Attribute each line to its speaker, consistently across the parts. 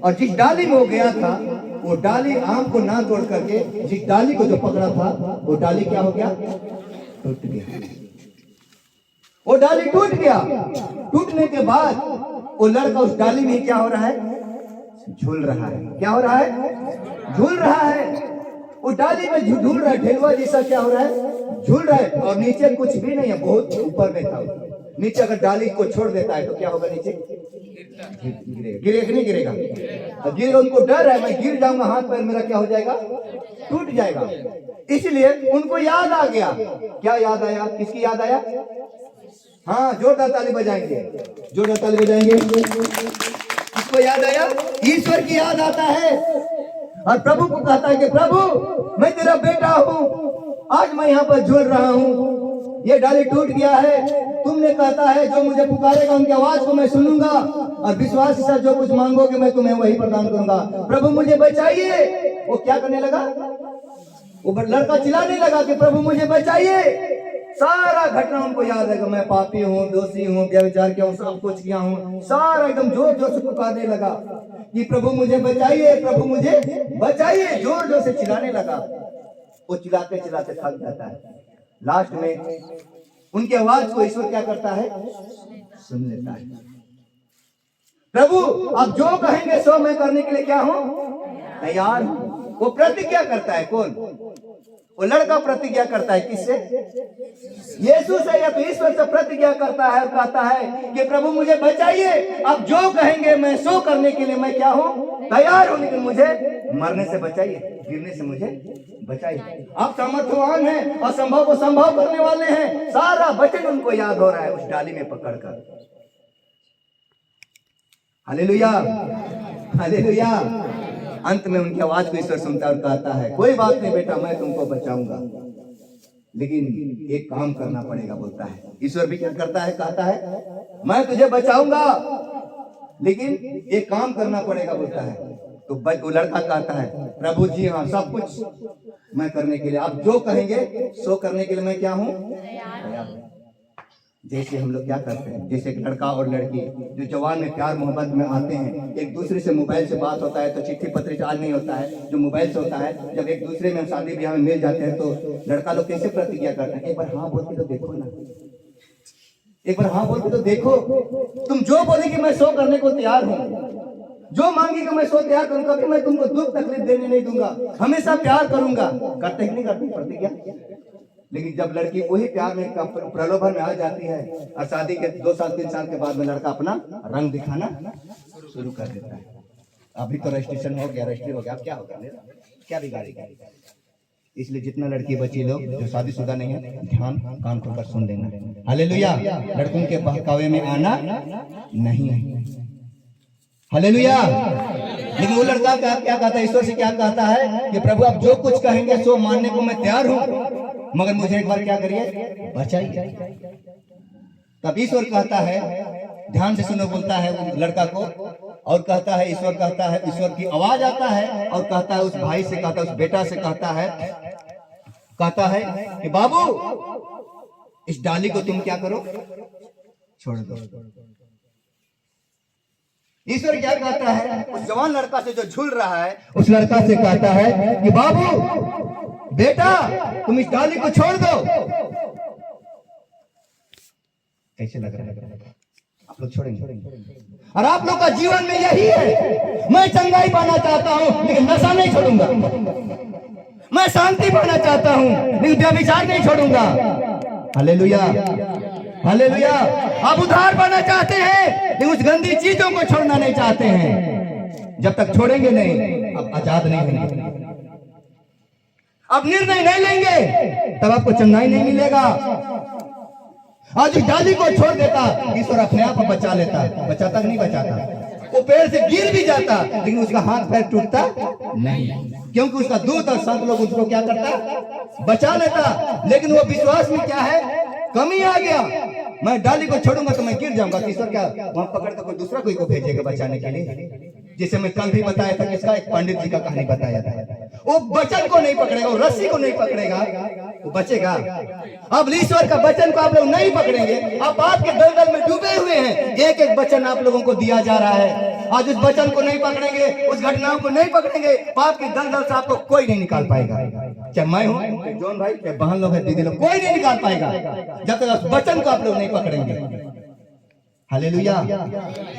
Speaker 1: और जिस डाली में वो गया था, वो डाली आम को ना तोड़ करके जिस डाली को जो पकड़ा था, वो डाली क्या हो गया? टूट गया। वो डाली टूट गया। टूटने के बाद वो लड़का उस डाली में क्या हो रहा है? झूल रहा है। क्या हो रहा है? झूल रहा है। वो डाली में झूल रहा है, ढेलुआ जैसा क्या हो रहा है? झूल रहा है। और नीचे कुछ भी नहीं है, बहुत ऊपर में था। नीचे अगर डाली को छोड़ देता है तो क्या होगा? नीचे गिरेगा। गिरेगा नहीं गिरेगा? गिरेगा। उनको डर है, मैं गिर जाऊंगा, हाथ पैर मेरा क्या हो जाएगा? टूट जाएगा। इसलिए उनको याद आ गया। क्या याद आया? किसकी याद आया? हाँ, जोरदार ताली बजाएंगे, जोरदार ताली बजाएंगे। किसको याद आया? ईश्वर की याद आता है और प्रभु को कहता है कि प्रभु मैं तेरा बेटा हूँ, आज मैं यहाँ पर झूल रहा हूँ, ये डाली टूट गया है। तुमने कहता है जो मुझे पुकारेगा उनकी आवाज को मैं सुनूंगा और विश्वास के साथ जो कुछ मांगोगे मैं तुम्हें वही प्रदान करूंगा। प्रभु मुझे बचाइए। वो क्या करने लगा? वो लड़का चिल्लाने लगा कि प्रभु मुझे बचाइए। सारा घटना उनको याद है कि मैं पापी हूँ, दोषी हूँ, व्यभिचार किया हूँ, सब कुछ किया हूँ। सारा एकदम जोर जोर से पुकारने लगा कि प्रभु मुझे बचाइए, प्रभु मुझे बचाइए, जोर जोर से चिल्लाने लगा। वो चिल्लाते चिल्लाते थक जाता है। लास्ट में उनकी आवाज को ईश्वर क्या करता है? सुन लेता है। प्रभु आप जो कहेंगे सो मैं करने के लिए क्या हूँ? तैयार हूँ। वो प्रतिज्ञा करता है। कौन? वो लड़का प्रतिज्ञा करता है। किससे? यीशु से या तो ईश्वर से प्रतिज्ञा करता है और कहता है कि प्रभु मुझे बचाइए, आप जो कहेंगे मैं सो करने के लिए मैं क्या हूँ? तैयार हूँ, लेकिन मुझे मरने से बचाइए, गिरने से मुझे बचाइए। आप सामर्थ्यवान हैं, असंभव को संभव करने वाले हैं। सारा वचन उनको याद हो रहा है उस डाली में पकड़कर। Hallelujah, hallelujah. अंत में उनकी आवाज को ईश्वर सुनता और कहता है कोई बात नहीं बेटा, मैं तुमको बचाऊंगा, लेकिन एक काम करना पड़ेगा। बोलता है ईश्वर भी क्या करता है? कहता है मैं तुझे बचाऊंगा, लेकिन एक काम करना पड़ेगा। बोलता है तो वो लड़का कहता है प्रभु जी हाँ, सब कुछ मैं करने के लिए, आप जो कहेंगे सो करने के लिए मैं क्या हूँ? जैसे हम लोग क्या करते हैं, जैसे एक लड़का और लड़की जो जवान में प्यार मोहब्बत में आते हैं, एक दूसरे से मोबाइल से बात होता है तो चिट्ठी पत्री आज नहीं होता है, जो मोबाइल से होता है। जब एक दूसरे में शादी ब्याह में मिल जाते हैं तो लड़का लोग कैसे प्रतिज्ञा करते हैं? एक बार हाँ बोल के तो देखो ना, एक बार हाँ बोल के तो देखो। तुम जो बोलेगी मैं सो करने को तैयार हूँ, जो मांगेगी मैं सो तैयार करूंगा, कभी मैं तुमको दुख तकलीफ देने नहीं दूंगा, हमेशा प्यार करूंगा। करते ही नहीं करती प्रतिज्ञा। लेकिन जब लड़की वही प्यार में प्रलोभन में आ जाती है और शादी के 2 साल 3 साल के बाद में लड़का अपना रंग दिखाना शुरू कर देता है। अभी तो रजिस्ट्रेशन हो गया, रजिस्ट्री हो गया, अब क्या होगा? क्या बिगाड़ेगा? इसलिए जितना लड़की बची लोग जो शादीशुदा नहीं है, ध्यान कान खोलकर सुन लेना। हालेलुया। लड़कों के बहकावे में आना नहीं है। हालेलुया। लेकिन वो लड़का क्या कहता है? ईश्वर से क्या कहता है कि प्रभु आप जो कुछ कहेंगे सो मानने को मैं तैयार हूँ, मगर मुझे एक बार क्या करिए? बचाइए। तब ईश्वर कहता है, ध्यान से सुनो, बोलता है वो लड़का को और कहता है, ईश्वर कहता है, ईश्वर की आवाज आता है और कहता है उस भाई से, कहता है उस बेटा से, कहता है कि बाबू इस डाली को तुम क्या करो? छोड़ दो। ईश्वर क्या कहता है? उस जवान लड़का से जो झूल रहा है, उस लड़का से कहता है कि बाबू बेटा तुम इस डाली को छोड़ दो। कैसे लग रहा है? आप लोग छोड़ेंगे? और आप लोग का जीवन में यही है, मैं चंगाई पाना चाहता हूं लेकिन नशा नहीं छोड़ूंगा, मैं शांति पाना चाहता हूं लेकिन व्यभिचार नहीं छोड़ूंगा। Hallelujah, hallelujah. आप उद्धार पाना चाहते हैं लेकिन उस गंदी चीजों को छोड़ना नहीं चाहते हैं। जब तक छोड़ेंगे नहीं, अब आजाद नहीं होंगे, अब निर्णय नहीं लेंगे, तब आपको चंगाई नहीं मिलेगा। आज इस डाली को छोड़ देता, ईश्वर अपने आप बचा लेता। बचाता नहीं बचाता? वो पेड़ से गिर भी जाता लेकिन उसका हाथ पैर टूटता नहीं, क्योंकि उसका दूत और संत लोग उसको क्या करता? बचा लेता। लेकिन वो विश्वास में क्या है? कमी आ गया। मैं डाली को छोड़ूंगा तो मैं गिर जाऊंगा, ईश्वर क्या वहां पकड़ कर कोई दूसरा कोई को भेजेगा बचाने के लिए? जैसे मैं कल भी बताया था, किसका? एक पंडित जी का कहानी बताया था। वो वचन को नहीं पकड़ेगा, वो रस्सी को नहीं पकड़ेगा, वो बचेगा। अब ईश्वर का वचन को आप लोग नहीं पकड़ेंगे, आप पाप के दलदल में डूबे हुए हैं। एक एक वचन आप लोगों को दिया जा रहा है, आज उस वचन को नहीं पकड़ेंगे, उस घटनाओं को नहीं पकड़ेंगे, पाप की दलदल से आपको कोई नहीं निकाल पाएगा। चाहे मैं हूं, चाहे जॉन भाई, चाहे बहन लोग है, दीदी लोग, कोई नहीं निकाल पाएगा जब तक उस वचन को आप लोग नहीं पकड़ेंगे। Hallelujah,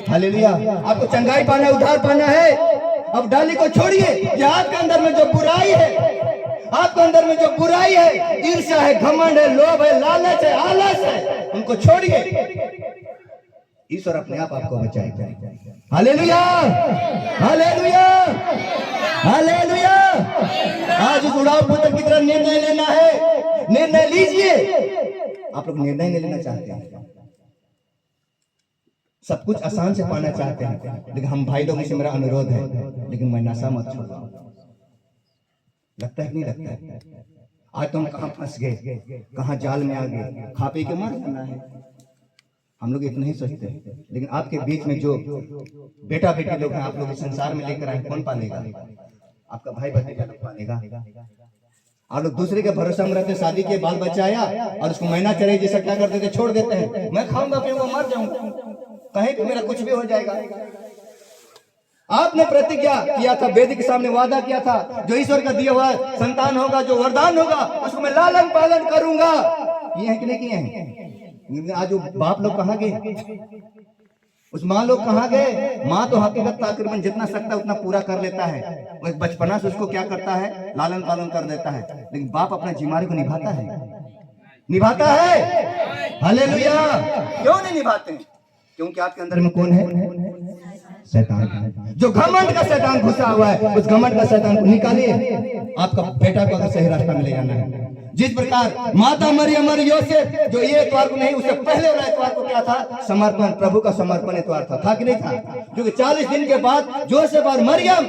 Speaker 1: hallelujah. आपको चंगाई पाना है, उद्धार पाना है। अब डाली को छोड़िए। ये आपके अंदर में जो बुराई है, आपके अंदर में जो बुराई है, ईर्ष्या है, घमंड है, लोभ है, लालच है, आलस है, उनको छोड़िए। ईश्वर अपने आप आपको बचाएगा। Hallelujah, hallelujah, hallelujah. आज उस उड़ाऊ पुत्र की तरह निर्णय लेना है, निर्णय लीजिए। आप लोग निर्णय नहीं लेना चाहते हैं, सब कुछ आसान से पाना चाहते हैं, लेकिन हम भाई लोगों से मेरा अनुरोध है, लेकिन मैं नशा मत छोड़ो। लगता है नहीं लगता है? आज तुम कहां फंस गए, कहां जाल में आ गए, खा पी के मर जाना है। हम लोग इतना ही सोचते हैं, लेकिन आपके बीच में जो बेटा बेटी लोग हैं, आप लोग इस संसार में लेकर आए, कौन पालेगा? आपका भाई भतीजा लोग पालेगा। आप लोग दूसरे के भरोसा में रहते, शादी के बाल बच्चा आया और उसको महीना चले जैसा क्या कर देते, छोड़ देते हैं। मैं खाऊंगा फिर वो मर जाऊंगा, कहीं भी मेरा कुछ भी हो जाएगा। आपने प्रतिज्ञा किया था, वेदी के सामने वादा किया था, जो ईश्वर का दिया हुआ संतान होगा, जो वरदान होगा, उसको मैं लालन पालन करूंगा। ये है कि नहीं किए हैं? आज बाप लोग कहाँ गए, उस माँ लोग कहाँ गए? माँ तो हकीकत तकरीबन जितना सकता है उतना पूरा कर लेता है, वो एक बचपना से उसको क्या करता है, लालन पालन कर देता है। लेकिन बाप अपना जिम्मेदारी को निभाता है, निभाता है। हालेलुया। क्यों नहीं निभाते हैं? क्योंकि आपके अंदर में कौन है? शैतान। जो घमंड का शैतान घुसा हुआ है, उस घमंड का शैतान को निकालिए। आपका बेटा को अगर सही रास्ता में ले जाना है, जिस प्रकार माता मरियम और योसेफ, जो ये एतवार को नहीं, उससे पहले वाला एतवार को क्या था? समर्पण, प्रभु का समर्पण एतवार था कि नहीं था? क्योंकि 40 दिन के बाद जोसेफ और मरियम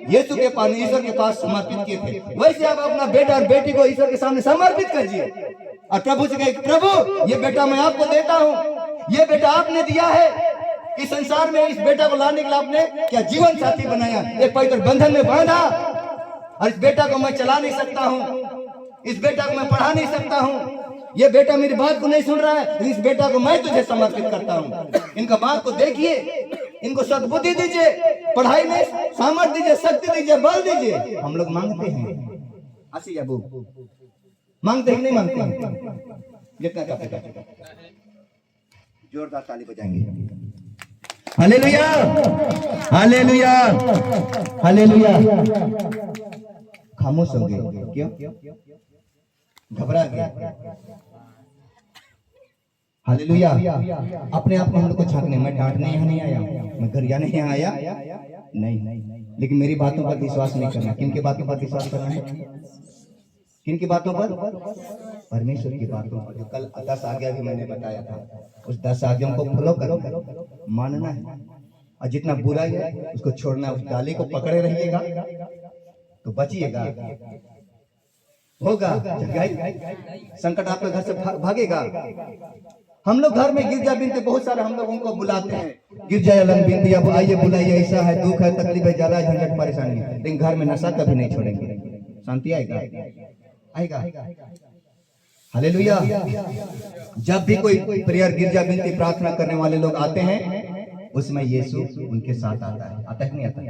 Speaker 1: यीशु के पास, ईश्वर के पास समर्पित किए थे। वैसे आप अपना बेटा और बेटी को ईश्वर के सामने समर्पित कीजिए और प्रभु से कहे, प्रभु ये बेटा मैं आपको देता हूँ, ये बेटा आपने दिया है। इस संसार में इस बेटा को लाने के लिए आपने क्या जीवन साथी बनाया, एक पवित्र बंधन में बांधा, और इस बेटा को मैं चला नहीं सकता हूँ, इस बेटा को मैं पढ़ा नहीं सकता हूँ, ये बेटा मेरी बात को नहीं सुन रहा है, इस बेटा को मैं तुझे समर्पित करता हूँ। इनका बात को देखिए, इनको सद्बुद्धि दीजिए, पढ़ाई में सामर्थ्य दीजिए, शक्ति दीजिए, बल दीजिए। हम लोग मांगते हैं, आसी अबू मांगते हैं नहीं मांगते हैं? जितना का जोरदार ताली बजाएंगे। Hallelujah, hallelujah, hallelujah. खामोश हो गए क्यों? घबरा गए। हालेलुया। अपने आप को हम लोग को झांकने, मैं डांटने यहाँ नहीं आया, मैं गरियाने यहाँ आया नहीं, लेकिन मेरी बातों पर विश्वास नहीं करना। किन की बातों पर विश्वास करना है? किन की बातों पर? परमेश्वर की बातों पर। जो कल 10 आज्ञा भी मैंने बताया था, उस 10 आज्ञाओं को फॉलो करना, मानना है, और जितना बुराई है उसको छोड़ना। उस डाली को पकड़े रहिएगा तो बचिएगा, होगा संकट आपके घर से भागेगा। हम लोग घर में गिरजा बिनते, बहुत सारे हम लोग उनको बुलाते हैं, गिरजा अलग बिनती, अब आइए बुलाइए, ऐसा है, दुख है, तकलीफ है, ज्यादा झंझट परेशानी है, लेकिन घर में नशा कभी नहीं छोड़ेंगे। शांति आएगा, आएगा। हालेलुया। जब भी कोई प्रेयर, गिरजा बिनती, प्रार्थना करने वाले लोग आते हैं, उसमें यीशु उनके साथ आता है। आता है नहीं आता?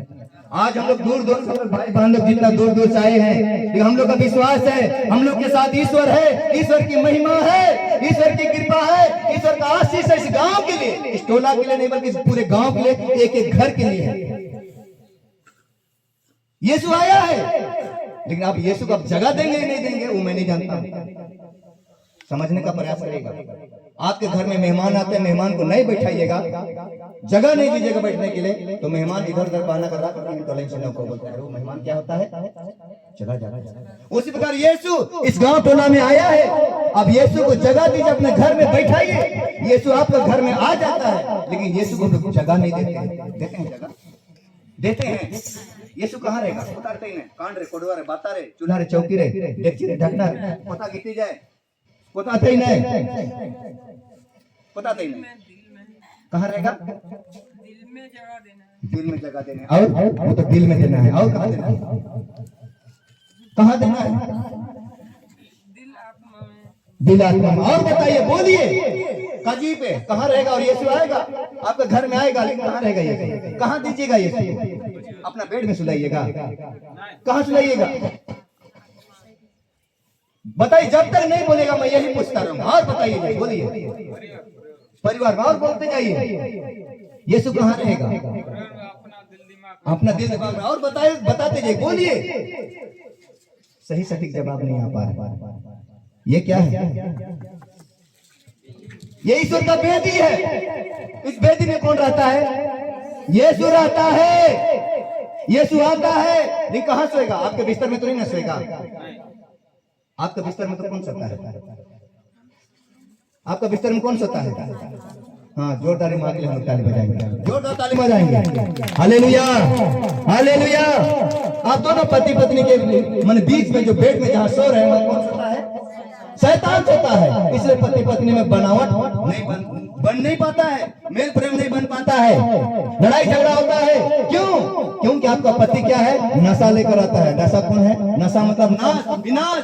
Speaker 1: आज हम लोग दूर दूर से, भाई बहन लोग जितना दूर दूर से आए हैं, लेकिन हम लोग का विश्वास है हम लोग के साथ ईश्वर है, ईश्वर की महिमा है, ईश्वर की कृपा है, ईश्वर का आशीष है। इस गांव के लिए, इस टोला के लिए नहीं, बल्कि इस पूरे गांव के लिए, एक एक घर के लिए है। यीशु आया है, लेकिन आप यीशु को आप जगह देंगे नहीं देंगे, वो मैं नहीं जानता। समझने का प्रयास करेगा। आपके घर में मेहमान आते हैं, मेहमान को नहीं बैठाइएगा, जगह नहीं दीजिएगा बैठने के लिए, तो मेहमान इधर उधर बहाना कर रहा है, बोलता है वो मेहमान क्या होता है? चला जा। उसी प्रकार यीशु इस गांव टोला में आया है। अब यीशु को जगह दीजिए, अपने घर में बैठाइए। यीशु आपके घर में आ जाता है, लेकिन यीशु को जगह नहीं देते हैं। देते हैं जगह, देते हैं। यीशु कहाँ रहेगा? उतारते ही नहीं, कांड रे, कोडवा रे, बाता रे, चूल्हा रे, चौकी रे, डेक्ची रे, ढकना रे, पता गिटी जाए, बताते ही नहीं, बताते ही नहीं। कहाँ रहेगा? दिल में जगह देना है, दिल में जगह देना है। और वो तो दिल में देना है, और कहाँ देना है? कहाँ देना है? दिल आत्मा में। दिल आत्मा में। और बताइए, बोलिए, कजी पे कहाँ रहेगा? और यीशु आएगा आपके घर में आएगा, लेकिन कहाँ रहेगा यीशु? कहाँ दीजिएगा यीशु? अपना बेड में सुलाइएगा? कहाँ सुलाइएगा? बताइए। जब तक नहीं बोलेगा मैं यही पूछता रहूंगा। और बताइए, बोलिए परिवार में, और बोलते जाइए यीशु कहाँ रहेगा? अपना दिल दिमाग में। और बताइए, बताते जाइए, बोलिए। सही सटीक जवाब नहीं आ पा रहा। ये क्या है? ये ईश्वर का बेदी है। इस बेदी में कौन रहता है? यीशु रहता है। यीशु आता है, लेकिन कहाँ सोएगा? आपके बिस्तर में तो नहीं ना सोएगा। आपके बिस्तर में तो कौन सोता है? आपका बिस्तर में कौन सोता है? हाँ, जोरदार ताली हम ताली बजाएंगे, जोरदार ताली बजाएंगे। Hallelujah, hallelujah. आप दोनों पति पत्नी के मन बीच में जो बेड में जहाँ सो रहे हैं, वहाँ कौन सोता है? शैतान सोता है। इसलिए पति पत्नी में बनावट नहीं बन नहीं पाता है, मेल प्रेम नहीं बन पाता है, लड़ाई झगड़ा होता है। क्यों? क्योंकि आपका पति क्या है? नशा लेकर आता है। नशा कौन है? नशा मतलब नाश, विनाश,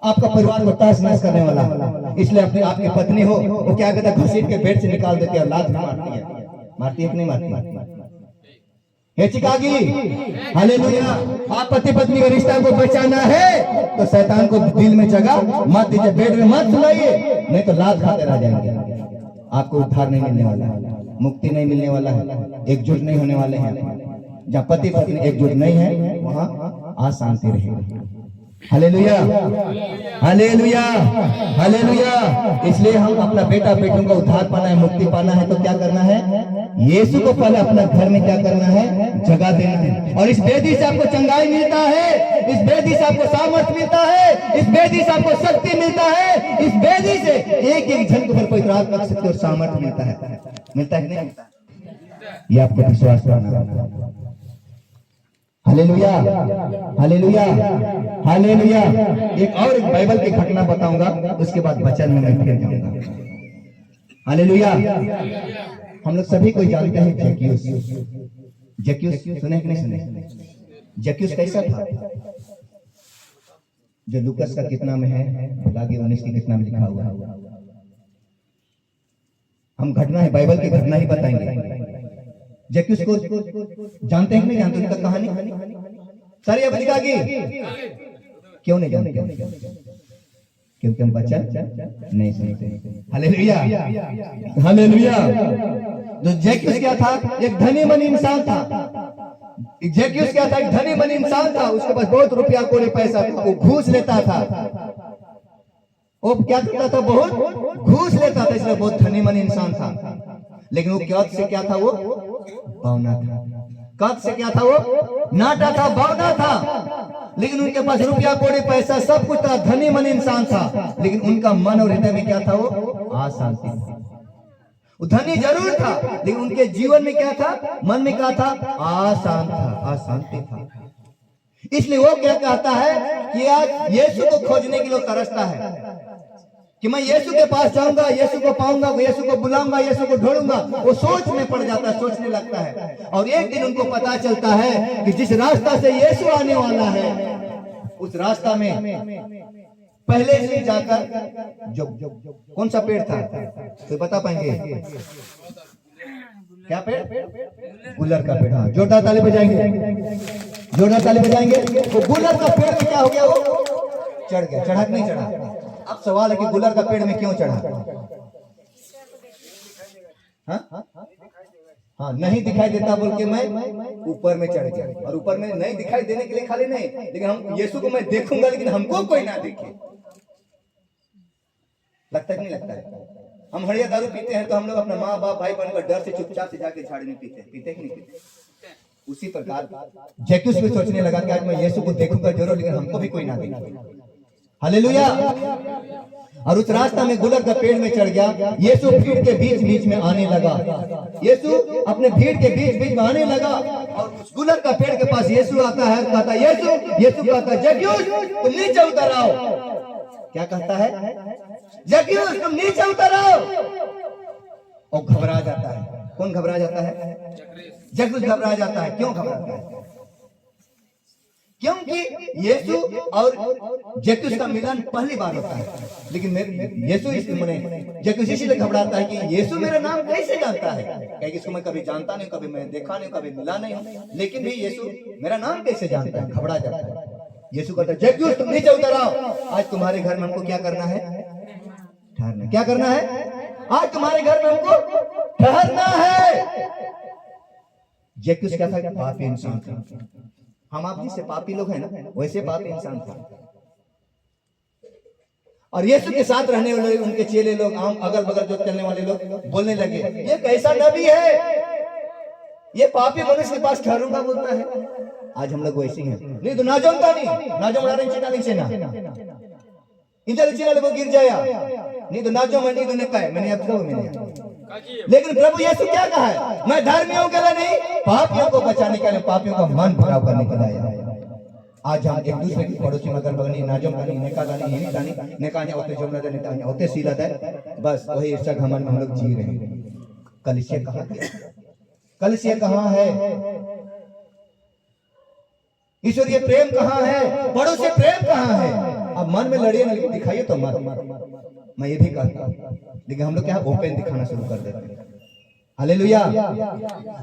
Speaker 1: आपका परिवार को ताश नाश करने वाला। इसलिए अपने आपकी पत्नी हो, वो क्या कहता है? घसीट के बेड से निकाल देती है, लात मारती है। मारती है कि नहीं मारती? हे चिकागी, हालेलुया। आप पति पत्नी के रिश्ता को बचाना है तो शैतान को दिल में जगह मत दीजिए, बेड में मत सुलाइए, नहीं तो लात खाते रह जाएंगे। आपको उद्धार नहीं मिलने वाला है, मुक्ति नहीं मिलने वाला है, एकजुट नहीं होने वाले हैं। जहाँ पति पत्नी एकजुट नहीं है, वहाँ अशांति रहेगी। Hallelujah, hallelujah, hallelujah. इसलिए हम अपना बेटा बेटियों का उद्धार पाना है, मुक्ति पाना है, तो क्या करना है? यीशु को पहले अपना घर में क्या करना है? जगह देना है। और इस बेदी से आपको चंगाई मिलता है, इस बेदी से आपको सामर्थ मिलता है, इस बेदी से आपको शक्ति मिलता है, इस बेदी से एक एक जन के ऊपर पवित्र आत्मा की शक्ति और सामर्थ मिलता है। मिलता है कि नहीं मिलता? ये आपको विश्वास करना है। Hallelujah, hallelujah, hallelujah. एक बाइबल की घटना बताऊंगा, उसके बाद वचन में मैं फिर जाऊंगा। हालेलुया। हम लोग सभी को जानते हैं जक्कैयस। जक्कैयस सुने कि नहीं सुने? जक्कैयस कैसा था? जो लूकास का कितना में है, आगे 19 की कितना में लिखा हुआ है। हम घटना है, बाइबल की घटना ही बताएंगे। जक्कैयस को जानते हैं कि नहीं जानते? उनका कहानी सारी अब चिकागी। क्यों नहीं जानते? क्योंकि हम वचन नहीं सुनते। Hallelujah, hallelujah. जो जक्कैयस क्या था? एक धनी मन इंसान था। जक्कैयस क्या था? एक धनी मन इंसान था। उसके पास बहुत रुपया कोड़ी पैसा था। वो घूस लेता था। वो क्या करता था? बहुत घूस लेता था, इसलिए बहुत धनी मन इंसान था। लेकिन वो क्या से क्या था? वो बावना था। कद से क्या था? वो नाटा था, बावना था। लेकिन उनके पास रुपया कोड़ी पैसा सब कुछ था, धनी मन इंसान था। लेकिन उनका मन और हृदय में क्या था? वो अशांति था। वो धनी जरूर था, लेकिन उनके जीवन में क्या था? मन में क्या था? अशांत था, अशांति था। इसलिए वो क्या कहता है कि आज यीशु को खोजने के लिए तरसता है कि मैं यीशु के पास जाऊंगा, यीशु को पाऊंगा, यीशु को बुलाऊंगा, यीशु को ढूंढूंगा। वो सोच में पड़ जाता है, सोचने लगता है। और एक दिन उनको पता चलता है कि जिस रास्ता से यीशु आने वाला है, उस रास्ता में पहले से जाकर जो कौन सा पेड़ था? तो बता पाएंगे? क्या पेड़? गुलर का पेड़। हाँ, जोरदार ताली बजाएंगे, जोरदार ताली बजाएंगे। वो गुलर का पेड़ में क्या हो गया? वो चढ़ गया। चढ़ा कि नहीं चढ़ा? अब सवाल है कि गुलर का पेड़ में क्यों चढ़ा? हाँ, नहीं दिखाई देता बोल के मैं ऊपर में चढ़ गया। और ऊपर में नहीं दिखाई देने के लिए खाली नहीं, लेकिन हम यीशु को मैं देखूंगा, लेकिन हमको कोई ना देखे। लगता है कि नहीं लगता है? हम हड़िया दारू पीते हैं तो हम लोग अपना माँ बाप भाई बहन का डर से चुपचाप से जाके झाड़ी में पीते हैं। पीते कि नहीं पीते? उसी प्रकार जक्कैयस भी सोचने लगा कि आज मैं यीशु को देखूंगा जरूर, लेकिन हमको भी कोई ना देखे। हालेलुया। और उस रास्ता में गुलर का पेड़ में चढ़ गया। यीशु भीड़ के बीच बीच में आने लगा। यीशु अपने भीड़ के बीच बीच में आने लगा और उस गुलर का पेड़ के पास यीशु आता है। कहता है यीशु, यीशु कहता है जक्कैयस तुम नीचे उतर आओ। क्या कहता है? जक्कैयस तुम नीचे उतर आओ। और घबरा जाता है। कौन घबरा जाता है? जक्कैयस घबरा जाता है। क्यों घबराता है? क्योंकि यीशु और जैकुस का मिलन पहली बार होता है। लेकिन यीशु जैकुस इसीलिए घबराता है कि यीशु मेरा नाम कैसे जानता है, क्योंकि इसको मैं कभी जानता नहीं, कभी मैं देखा नहीं, कभी मिला नहीं हूं, लेकिन भी यीशु मेरा नाम कैसे जानता है, घबरा जाता है। यीशु कहता है जैकुस तुम नीचे उतर आओ, आज तुम्हारे घर में हमको क्या करना है, ठहरना। क्या करना है? आज तुम्हारे घर में हमको ठहरना है। जैकुस क्या था? पापी इंसान था। हम आप जिससे पापी लोग हैं ना, वैसे पापी इंसान था। और यीशु के साथ रहने वाले उनके चेले लोग, आम अगल बगल जो चलने वाले लोग बोलने लगे, ये कैसा नबी है, ये पापी मनुष्य के पास ठहरूंगा बोलता है। आज हम लोग वैसे हैं। नहीं तो नाजम था नहीं, नाजम उड़ा रहे चिना नहीं सेना इंजल चिना लोगों गिर जाया, नहीं तो नाजम है, नहीं तो निका है। मैंने अब तो मैंने, लेकिन प्रभु यीशु क्या कहा है? मैं धर्मियों के लिए नहीं, पापियों को बचाने के लिए, पापियों का मन भराव करने के लिए आया। आज हम एक दूसरे की पड़ोसी मगर बगनी नाजम गानी नेका गानी यही गानी नेका ने होते जमुना दे नेता होते सीला दे, बस वही ईर्ष्या घमंड में हम लोग जी रहे हैं। कलीसिया कहाँ है? कलीसिया कहाँ है? ईश्वरीय प्रेम कहाँ है? पड़ोसी प्रेम कहाँ है? अब मन में लड़िए ना, दिखाइए तो मत। मैं ये भी कहता हूँ, लेकिन हम लोग क्या ओपन दिखाना शुरू कर देते हैं। Hallelujah,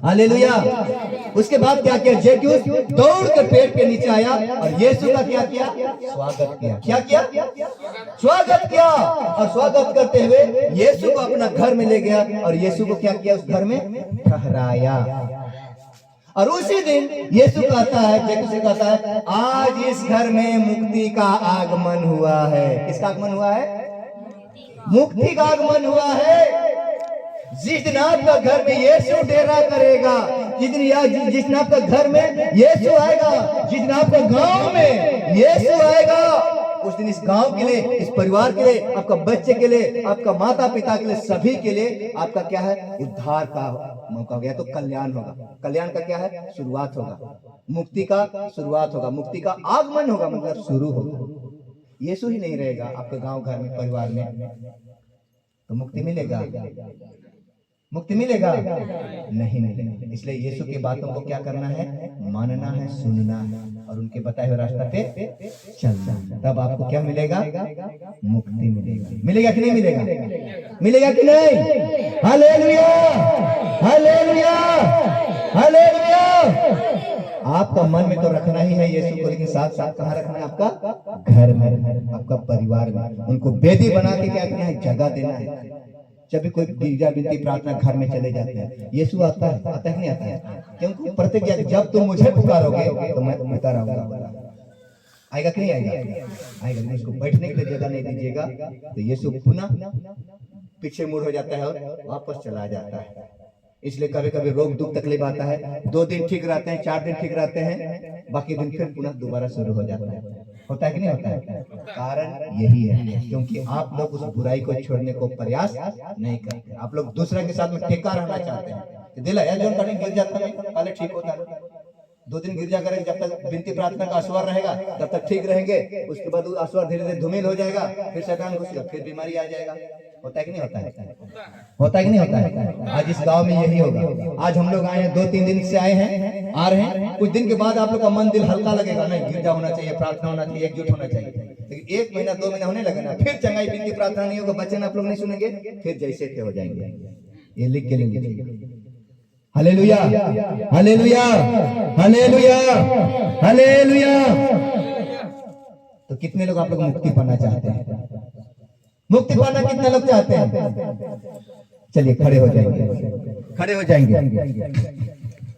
Speaker 1: hallelujah. उसके बाद क्या किया? जैकुस दौड़ कर पेड़ के नीचे आया और यीशु का क्या किया? स्वागत किया। क्या किया? स्वागत किया। और स्वागत करते हुए यीशु को अपना घर में ले गया और यीशु को क्या किया? उस घर में ठहराया। और उसी दिन यीशु कहता है, जैकुस से कहता है, आज इस घर में मुक्ति का आगमन हुआ है। किसका आगमन हुआ है? मुक्ति का आगमन हुआ है। जिस दिन आपका घर में यीशु डेरा करेगा, जिस दिन आपका घर में यीशु आएगा, जिस दिन आपका गांव में यीशु आएगा, उस दिन इस गांव के लिए, इस परिवार के लिए, आपका बच्चे के लिए, आपका माता पिता के लिए, सभी के लिए आपका क्या है? उद्धार का मौका हो गया। तो कल्याण होगा। कल्याण का क्या है? शुरुआत होगा। मुक्ति का शुरुआत होगा, मुक्ति का आगमन होगा, मतलब शुरू होगा। यीशु ही नहीं रहेगा आपके गांव घर में, परिवार में, तो मुक्ति मिलेगा? मुक्ति मिलेगा? नहीं मिलेगा। इसलिए यीशु की बातों को क्या करना है? मानना है, सुनना है और उनके बताए हुए रास्ते पे चलना। तब आपको क्या मिलेगा? मुक्ति मिलेगा। मिलेगा कि नहीं मिलेगा? मिलेगा कि नहीं? Hallelujah, hallelujah, hallelujah. आपका मन में तो रखना ही है यीशु को, लेकिन साथ साथ कहाँ रखना है? आपका घर में, आपका परिवार में। उनको वेदी बना के क्या करना है? जगह देना है। जब भी कोई गिरजा विनती प्रार्थना घर में चले जाते हैं, यीशु आता है, आता है नहीं आता है? क्योंकि प्रतिज्ञा, जब तुम मुझे पुकारोगे तो मैं उतर आऊंगा। आएगा कि नहीं आएगा? आएगा। नहीं, इसको बैठने के लिए जगह नहीं दीजिएगा तो यीशु पुनः पीछे मुड़ हो जाता है और वापस चला जाता है। इसलिए कभी कभी रोग दुख तकलीफ आता है, 2 दिन ठीक रहते हैं, 4 दिन ठीक रहते हैं, बाकी दिन फिर पुनः दोबारा शुरू हो जाता है। होता है कि नहीं होता है? कारण यही है, क्योंकि आप लोग उस बुराई को छोड़ने को प्रयास नहीं करते। आप लोग दूसरे के साथ में टेका रहना चाहते हैं। दिल है जो करें गिर जाता है, पहले ठीक होता है, 2 दिन गिरजा करेंगे, जब तक विनती प्रार्थना का असर रहेगा तब तक ठीक रहेंगे। उसके बाद असर धीरे धीरे धूमिल हो जाएगा, फिर शैतान घुसेगा, फिर बीमारी आ जाएगा। होता है कि नहीं होता है? होता है कि नहीं होता है? आज इस गांव में यही होगा। आज हम लोग आए हैं, 2-3 दिन से आए हैं, आ रहे हैं। कुछ दिन के बाद आप लोग का मन दिल हल्का लगेगा, नहीं गिरजा होना चाहिए, प्रार्थना होना चाहिए, एकजुट होना चाहिए। लेकिन 1 महीना 2 महीना होने लगे ना, फिर चंगाई विनती प्रार्थना नहीं होगा, बच्चे आप लोग नहीं सुनेंगे, फिर जैसे थे हो जाएंगे। ये लिख के लेंगे। Hallelujah, hallelujah, hallelujah, hallelujah. तो कितने लोग आप लोग मुक्ति पाना चाहते हैं? मुक्ति पाना कितने लोग चाहते हैं? चलिए खड़े हो जाएंगे, खड़े हो जाएंगे।